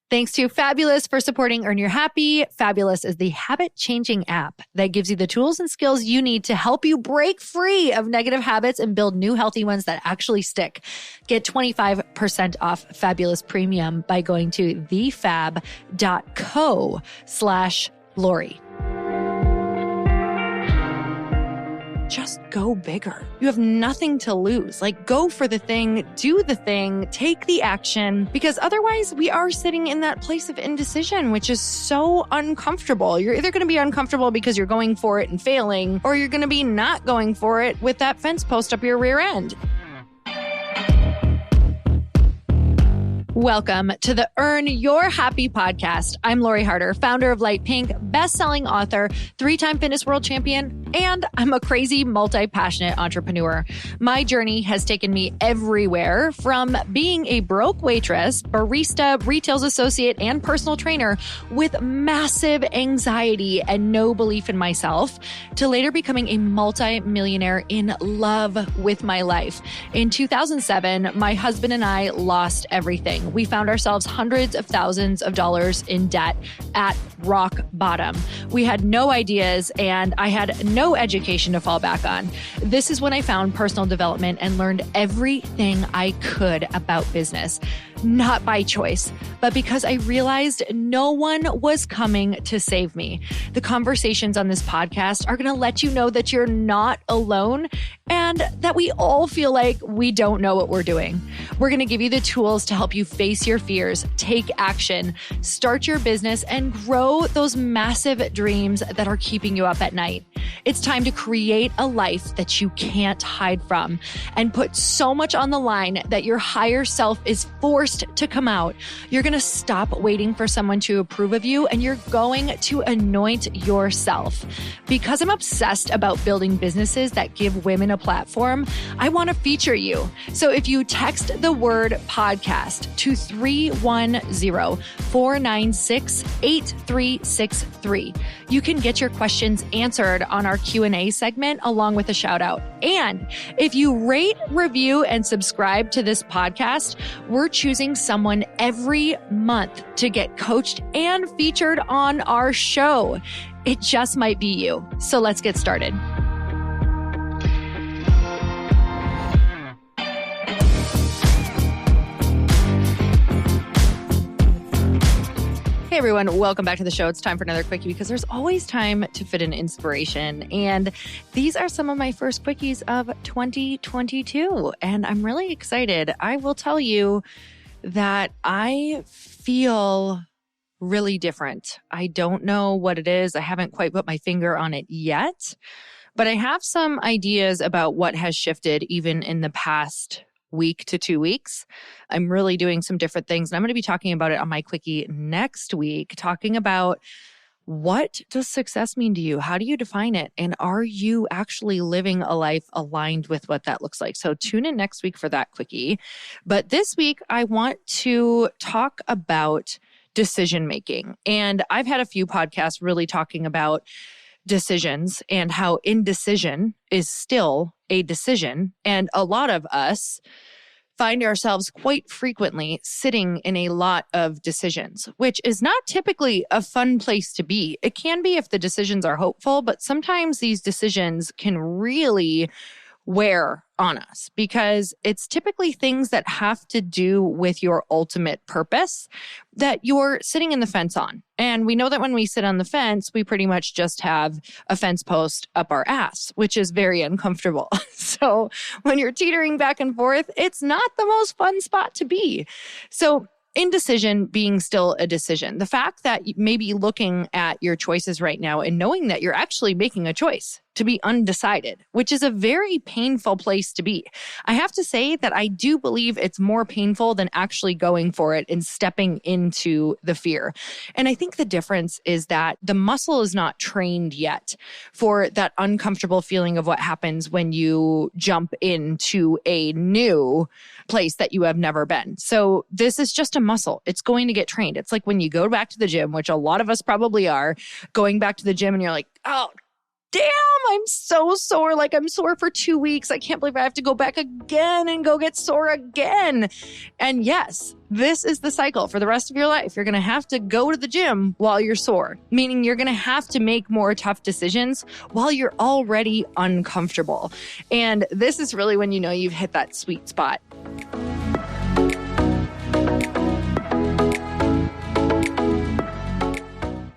Thanks to Fabulous for supporting Earn Your Happy. Fabulous is the habit-changing app that gives you the tools and skills you need to help you break free of negative habits and build new healthy ones that actually stick. Get 25% off Fabulous Premium by going to thefab.co/Lori. Just go bigger. You have nothing to lose. Like, go for the thing, do the thing, take the action, because otherwise we are sitting in that place of indecision, which is so uncomfortable. You're either going to be uncomfortable because you're going for it and failing, or you're going to be not going for it with that fence post up your rear end. Welcome to the Earn Your Happy podcast. I'm Lori Harder, founder of Lite Pink, best-selling author, 3-time fitness world champion, and I'm a crazy, multi-passionate entrepreneur. My journey has taken me everywhere, from being a broke waitress, barista, retail associate, and personal trainer with massive anxiety and no belief in myself, to later becoming a multi-millionaire in love with my life. In 2007, my husband and I lost everything. We found ourselves hundreds of thousands of dollars in debt at rock bottom. We had no ideas and I had no education to fall back on. This is when I found personal development and learned everything I could about business. Not by choice, but because I realized no one was coming to save me. The conversations on this podcast are going to let you know that you're not alone and that we all feel like we don't know what we're doing. We're going to give you the tools to help you face your fears, take action, start your business, and grow those massive dreams that are keeping you up at night. It's time to create a life that you can't hide from and put so much on the line that your higher self is forced to come out. You're going to stop waiting for someone to approve of you and you're going to anoint yourself. Because I'm obsessed about building businesses that give women a platform, I want to feature you. So if you text the word podcast to 310-496-8363, you can get your questions answered on our Q&A segment along with a shout out. And if you rate, review, and subscribe to this podcast, we're choosing someone every month to get coached and featured on our show. It just might be you. So let's get started. Hey everyone, welcome back to the show. It's time for another quickie because there's always time to fit in inspiration. And these are some of my first quickies of 2022. And I'm really excited. I will tell you that I feel really different. I don't know what it is. I haven't quite put my finger on it yet, but I have some ideas about what has shifted even in the past week to 2 weeks. I'm really doing some different things, and I'm going to be talking about it on my quickie next week, talking about what does success mean to you? How do you define it? And are you actually living a life aligned with what that looks like? So tune in next week for that quickie. But this week, I want to talk about decision making. And I've had a few podcasts really talking about decisions and how indecision is still a decision. And a lot of us find ourselves quite frequently sitting in a lot of decisions, which is not typically a fun place to be. It can be if the decisions are hopeful, but sometimes these decisions can really wear on us because it's typically things that have to do with your ultimate purpose that you're sitting in the fence on. And we know that when we sit on the fence, we pretty much just have a fence post up our ass, which is very uncomfortable. So when you're teetering back and forth, it's not the most fun spot to be. So indecision being still a decision. The fact that you may be looking at your choices right now and knowing that you're actually making a choice to be undecided, which is a very painful place to be. I have to say that I do believe it's more painful than actually going for it and stepping into the fear. And I think the difference is that the muscle is not trained yet for that uncomfortable feeling of what happens when you jump into a new place that you have never been. So this is just a muscle. It's going to get trained. It's like when you go back to the gym, which a lot of us probably are, going back to the gym and you're like, oh, damn, I'm so sore. Like I'm sore for 2 weeks. I can't believe I have to go back again and go get sore again. And yes, this is the cycle for the rest of your life. You're going to have to go to the gym while you're sore, meaning you're going to have to make more tough decisions while you're already uncomfortable. And this is really when you know you've hit that sweet spot.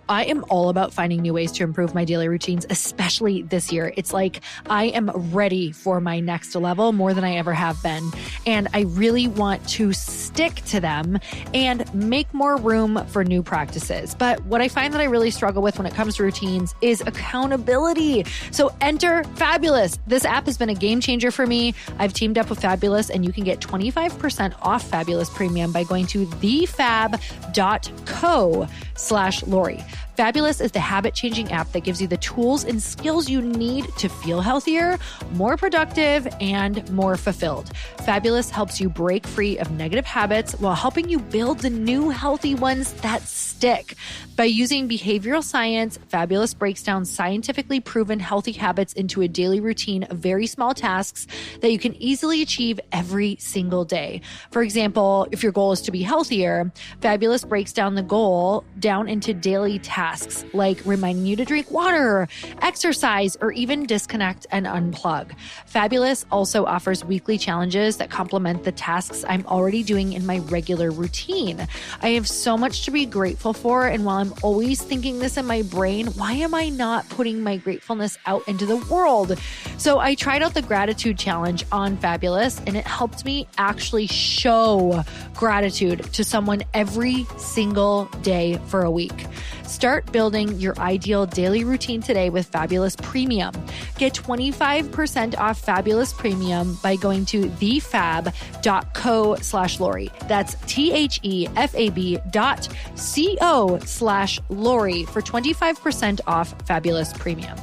I am all about finding new ways to improve my daily routines, especially this year. It's like I am ready for my next level more than I ever have been. And I really want to stick to them and make more room for new practices. But what I find that I really struggle with when it comes to routines is accountability. So enter Fabulous. This app has been a game changer for me. I've teamed up with Fabulous, and you can get 25% off Fabulous Premium by going to thefab.co/Lori. Fabulous is the habit-changing app that gives you the tools and skills you need to feel healthier, more productive, and more fulfilled. Fabulous helps you break free of negative habits while helping you build the new healthy ones that stick. By using behavioral science, Fabulous breaks down scientifically proven healthy habits into a daily routine of very small tasks that you can easily achieve every single day. For example, if your goal is to be healthier, Fabulous breaks down the goal down into daily tasks like reminding you to drink water, exercise, or even disconnect and unplug. Fabulous also offers weekly challenges that complement the tasks I'm already doing in my regular routine. I have so much to be grateful for, and while I'm always thinking this in my brain, why am I not putting my gratefulness out into the world? So I tried out the gratitude challenge on Fabulous, and it helped me actually show gratitude to someone every single day for a week. Start building your ideal daily routine today with Fabulous Premium. Get 25% off Fabulous Premium by going to thefab.co/Lori. That's thefab.co/Lori for 25% off Fabulous Premium.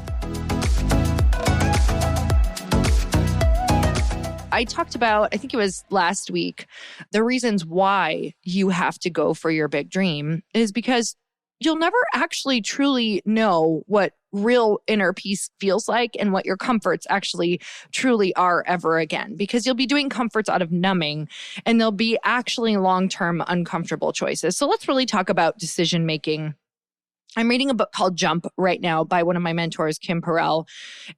I talked about, I think it was last week, the reasons why you have to go for your big dream is because you'll never actually truly know what real inner peace feels like and what your comforts actually truly are ever again, because you'll be doing comforts out of numbing and they'll be actually long-term uncomfortable choices. So let's really talk about decision making. I'm reading a book called Jump right now by one of my mentors, Kim Perell.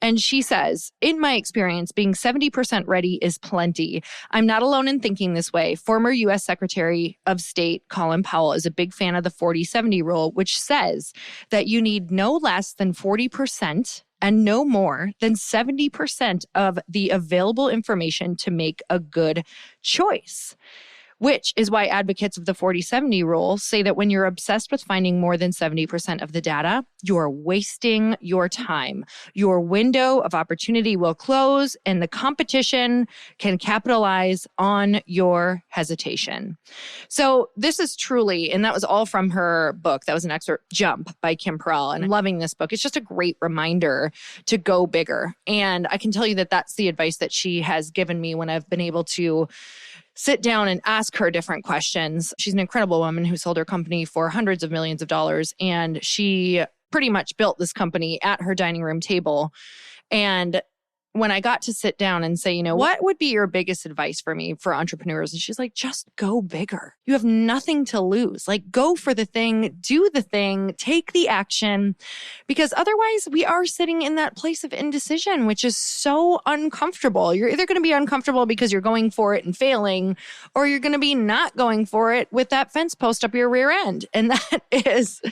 And she says, in my experience, being 70% ready is plenty. I'm not alone in thinking this way. Former U.S. Secretary of State Colin Powell is a big fan of the 40-70 rule, which says that you need no less than 40% and no more than 70% of the available information to make a good choice. Which is why advocates of the 40-70 rule say that when you're obsessed with finding more than 70% of the data, you're wasting your time. Your window of opportunity will close and the competition can capitalize on your hesitation. So this is truly, and that was all from her book. That was an excerpt, Jump by Kim Perell. And I'm loving this book. It's just a great reminder to go bigger. And I can tell you that that's the advice that she has given me when I've been able to sit down and ask her different questions. She's an incredible woman who sold her company for hundreds of millions of dollars. And she pretty much built this company at her dining room table. And when I got to sit down and say, you know, what would be your biggest advice for me for entrepreneurs? And she's like, just go bigger. You have nothing to lose. Like, go for the thing, do the thing, take the action, because otherwise we are sitting in that place of indecision, which is so uncomfortable. You're either going to be uncomfortable because you're going for it and failing, or you're going to be not going for it with that fence post up your rear end. And that is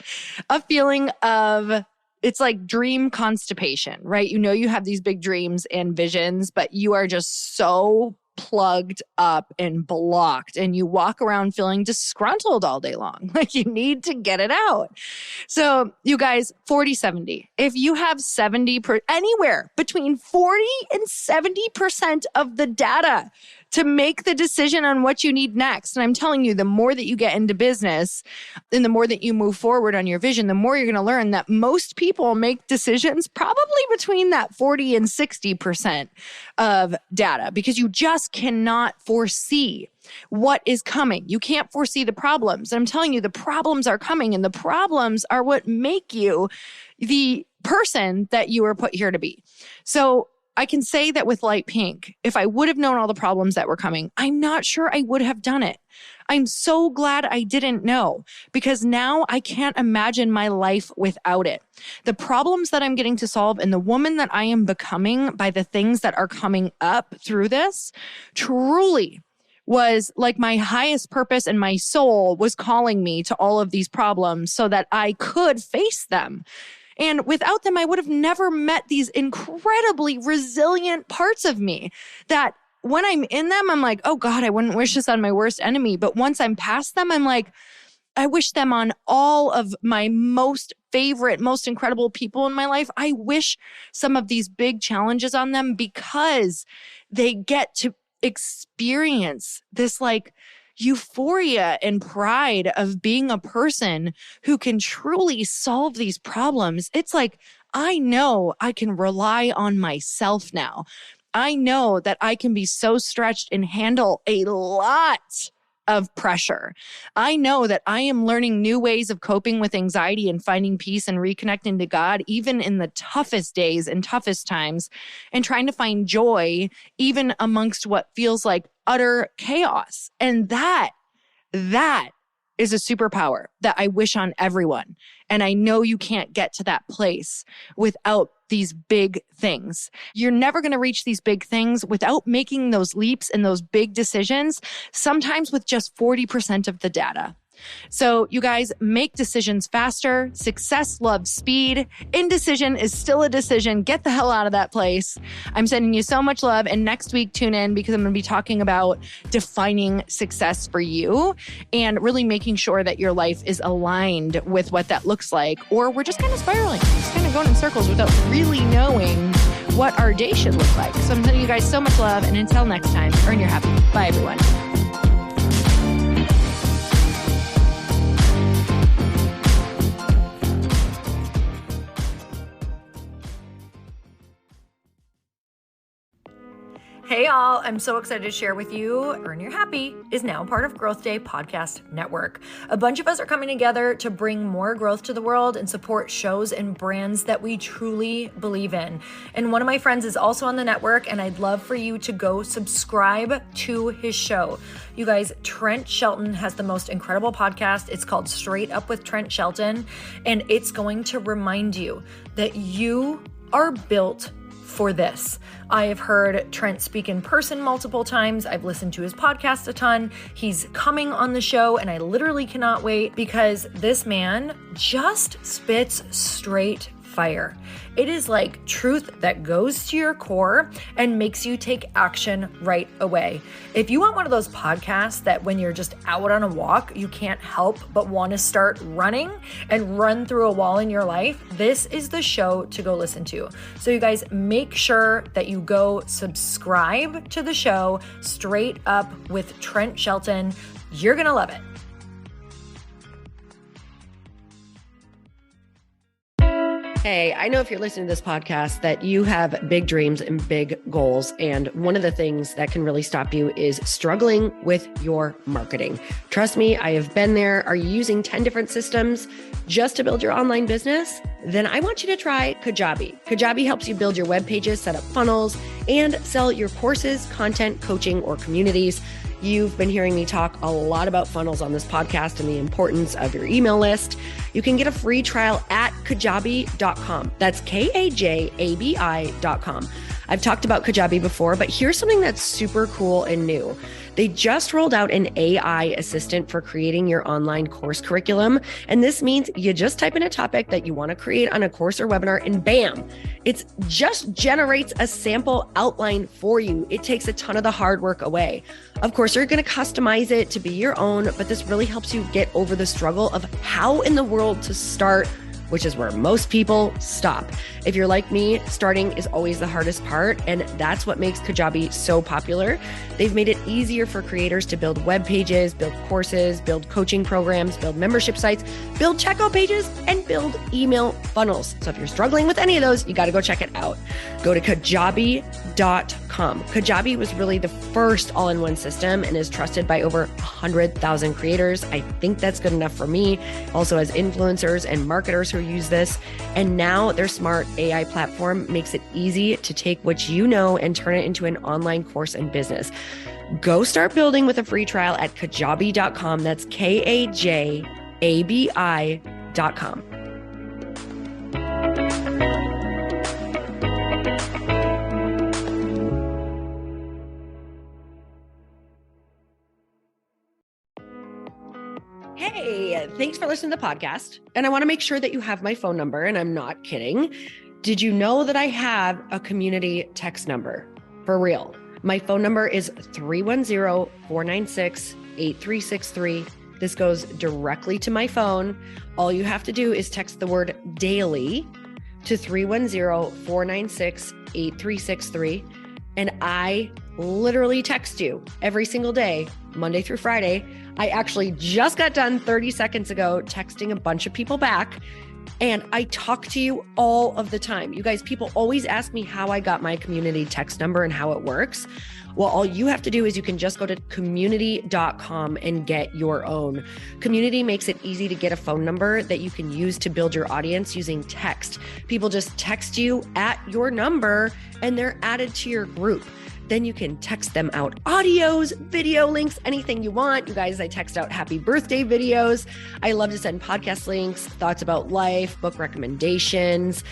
a feeling of, it's like dream constipation, right? You know, you have these big dreams and visions, but you are just so plugged up and blocked, and you walk around feeling disgruntled all day long. Like, you need to get it out. So you guys, 40-70, if you have anywhere between 40 and 70% of the data to make the decision on what you need next. And I'm telling you, the more that you get into business and the more that you move forward on your vision, the more you're going to learn that most people make decisions probably between that 40 and 60% of data, because you just cannot foresee what is coming. You can't foresee the problems. And I'm telling you, the problems are coming, and the problems are what make you the person that you were put here to be. So I can say that with Lite Pink, if I would have known all the problems that were coming, I'm not sure I would have done it. I'm so glad I didn't know, because now I can't imagine my life without it. The problems that I'm getting to solve and the woman that I am becoming by the things that are coming up through this truly was like my highest purpose, and my soul was calling me to all of these problems so that I could face them. And without them, I would have never met these incredibly resilient parts of me that when I'm in them, I'm like, oh God, I wouldn't wish this on my worst enemy. But once I'm past them, I'm like, I wish them on all of my most favorite, most incredible people in my life. I wish some of these big challenges on them, because they get to experience this like euphoria and pride of being a person who can truly solve these problems. It's like, I know I can rely on myself now. I know that I can be so stretched and handle a lot of pressure. I know that I am learning new ways of coping with anxiety and finding peace and reconnecting to God, even in the toughest days and toughest times, and trying to find joy, even amongst what feels like utter chaos. And that is a superpower that I wish on everyone. And I know you can't get to that place without these big things. You're never going to reach these big things without making those leaps and those big decisions, sometimes with just 40% of the data. So you guys, make decisions faster. Success loves speed. Indecision is still a decision. Get the hell out of that place. I'm sending you so much love. And next week, tune in, because I'm going to be talking about defining success for you and really making sure that your life is aligned with what that looks like. Or we're just kind of spiraling, just kind of going in circles without really knowing what our day should look like. So I'm sending you guys so much love. And until next time, earn your happy. Bye, everyone. Hey all, I'm so excited to share with you, Earn Your Happy is now part of Growth Day Podcast Network. A bunch of us are coming together to bring more growth to the world and support shows and brands that we truly believe in. And one of my friends is also on the network, and I'd love for you to go subscribe to his show. You guys, Trent Shelton has the most incredible podcast. It's called Straight Up with Trent Shelton, and it's going to remind you that you are built for this. I have heard Trent speak in person multiple times. I've listened to his podcast a ton. He's coming on the show, and I literally cannot wait, because this man just spits straight fire. It is like truth that goes to your core and makes you take action right away. If you want one of those podcasts that when you're just out on a walk, you can't help but want to start running and run through a wall in your life, this is the show to go listen to. So you guys, make sure that you go subscribe to the show, Straight Up with Trent Shelton. You're going to love it. Hey, I know if you're listening to this podcast that you have big dreams and big goals. And one of the things that can really stop you is struggling with your marketing. Trust me, I have been there. Are you using 10 different systems just to build your online business? Then I want you to try Kajabi. Kajabi helps you build your web pages, set up funnels, and sell your courses, content, coaching, or communities. You've been hearing me talk a lot about funnels on this podcast and the importance of your email list. You can get a free trial at kajabi.com. That's Kajabi.com. I've talked about Kajabi before, but here's something that's super cool and new. They just rolled out an AI assistant for creating your online course curriculum. And this means you just type in a topic that you want to create on a course or webinar, and bam, it just generates a sample outline for you. It takes a ton of the hard work away. Of course, you're going to customize it to be your own, but this really helps you get over the struggle of how in the world to start, which is where most people stop. If you're like me, starting is always the hardest part, and that's what makes Kajabi so popular. They've made it easier for creators to build web pages, build courses, build coaching programs, build membership sites, build checkout pages, and build email funnels. So if you're struggling with any of those, you got to go check it out. Go to kajabi.com Kajabi.com. Kajabi was really the first all-in-one system and is trusted by over 100,000 creators. I think that's good enough for me. Also has influencers and marketers who use this. And now their smart AI platform makes it easy to take what you know and turn it into an online course and business. Go start building with a free trial at Kajabi.com. That's Kajabi.com. Hey, thanks for listening to the podcast. And I want to make sure that you have my phone number, and I'm not kidding. Did you know that I have a community text number? For real. My phone number is 310-496-8363. This goes directly to my phone. All you have to do is text the word daily to 310-496-8363. And I literally text you every single day, Monday through Friday. I actually just got done 30 seconds ago texting a bunch of people back, and I talk to you all of the time. You guys, people always ask me how I got my community text number and how it works. Well, all you have to do is you can just go to community.com and get your own. Community makes it easy to get a phone number that you can use to build your audience using text. People just text you at your number and they're added to your group. Then you can text them out audios, video links, anything you want. You guys, I text out happy birthday videos. I love to send podcast links, thoughts about life, book recommendations,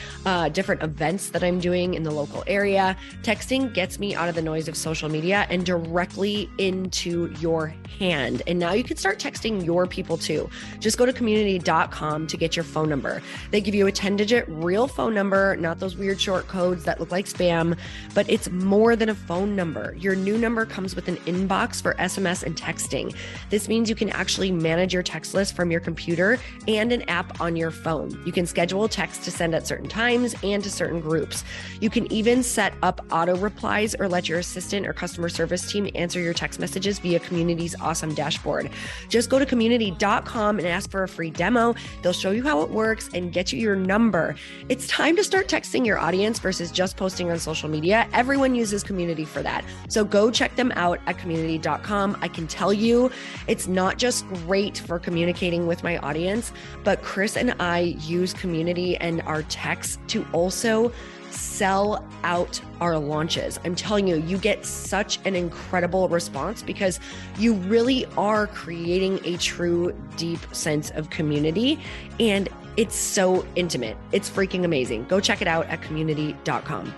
different events that I'm doing in the local area. Texting gets me out of the noise of social media and directly into your hand. And now you can start texting your people too. Just go to community.com to get your phone number. They give you a 10-digit real phone number, not those weird short codes that look like spam, but it's more than a phone number. Your new number comes with an inbox for SMS and texting. This means you can actually manage your text list from your computer and an app on your phone. You can schedule text to send at certain times and to certain groups. You can even set up auto replies or let your assistant or customer service team answer your text messages via Community's awesome dashboard. Just go to community.com and ask for a free demo. They'll show you how it works and get you your number. It's time to start texting your audience versus just posting on social media. Everyone uses Community for that. So go check them out at community.com. I can tell you it's not just great for communicating with my audience, but Chris and I use Community and our texts to also sell out our launches. I'm telling you, you get such an incredible response because you really are creating a true deep sense of community, and it's so intimate. It's freaking amazing. Go check it out at community.com.